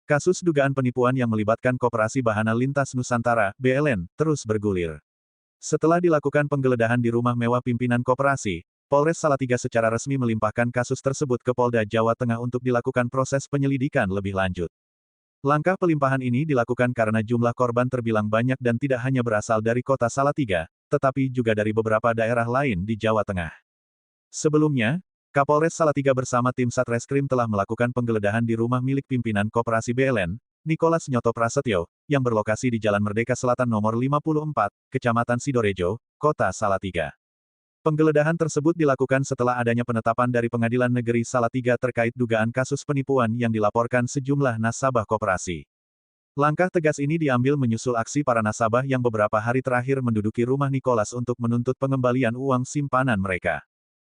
Kasus dugaan penipuan yang melibatkan Koperasi Bahana Lintas Nusantara, BLN, terus bergulir. Setelah dilakukan penggeledahan di rumah mewah pimpinan koperasi, Polres Salatiga secara resmi melimpahkan kasus tersebut ke Polda Jawa Tengah untuk dilakukan proses penyelidikan lebih lanjut. Langkah pelimpahan ini dilakukan karena jumlah korban terbilang banyak dan tidak hanya berasal dari kota Salatiga, tetapi juga dari beberapa daerah lain di Jawa Tengah. Sebelumnya, Kapolres Salatiga bersama tim Satreskrim telah melakukan penggeledahan di rumah milik pimpinan Koperasi BLN, Nicholas Nyoto Prasetyo, yang berlokasi di Jalan Merdeka Selatan nomor 54, Kecamatan Sidorejo, Kota Salatiga. Penggeledahan tersebut dilakukan setelah adanya penetapan dari Pengadilan Negeri Salatiga terkait dugaan kasus penipuan yang dilaporkan sejumlah nasabah koperasi. Langkah tegas ini diambil menyusul aksi para nasabah yang beberapa hari terakhir menduduki rumah Nicholas untuk menuntut pengembalian uang simpanan mereka.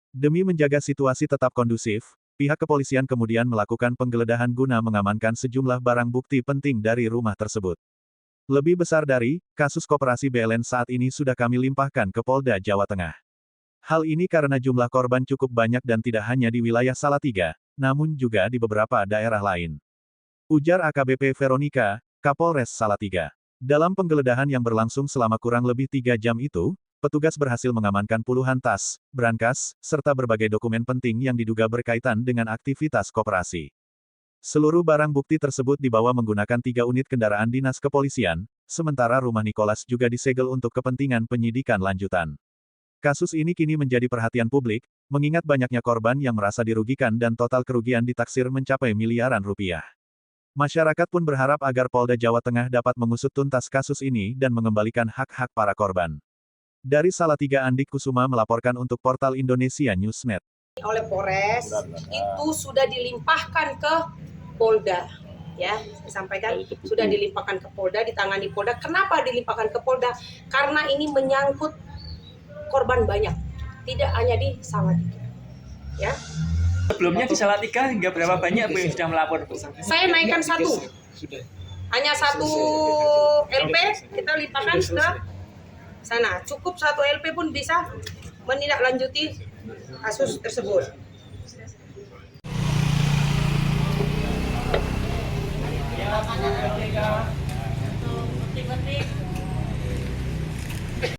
Demi menjaga situasi tetap kondusif, pihak kepolisian kemudian melakukan penggeledahan guna mengamankan sejumlah barang bukti penting dari rumah tersebut. Lebih besar dari kasus Koperasi BLN saat ini sudah kami limpahkan ke Polda Jawa Tengah. Hal ini karena jumlah korban cukup banyak dan tidak hanya di wilayah Salatiga, namun juga di beberapa daerah lain. Ujar AKBP Veronica, Kapolres Salatiga. Dalam penggeledahan yang berlangsung selama kurang lebih 3 jam itu, petugas berhasil mengamankan puluhan tas, brankas, serta berbagai dokumen penting yang diduga berkaitan dengan aktivitas koperasi. Seluruh barang bukti tersebut dibawa menggunakan 3 unit kendaraan dinas kepolisian, sementara rumah Nicholas juga disegel untuk kepentingan penyidikan lanjutan. Kasus ini kini menjadi perhatian publik, mengingat banyaknya korban yang merasa dirugikan dan total kerugian ditaksir mencapai miliaran rupiah. Masyarakat pun berharap agar Polda Jawa Tengah dapat mengusut tuntas kasus ini dan mengembalikan hak-hak para korban. Dari Salatiga, Andik Kusuma melaporkan untuk Portal Indonesia Newsnet. Oleh Polres itu sudah dilimpahkan ke Polda, ya, disampaikan sudah dilimpahkan ke Polda, ditangani Polda. Kenapa dilimpahkan ke Polda? Karena ini menyangkut korban banyak, tidak hanya di Salatiga, ya. Sebelumnya di Salatiga hingga berapa banyak Bu yang sudah melapor, Bu? Saya naikkan satu, hanya satu LP kita limpahkan ke sana. Cukup satu LP pun bisa menindaklanjuti kasus tersebut.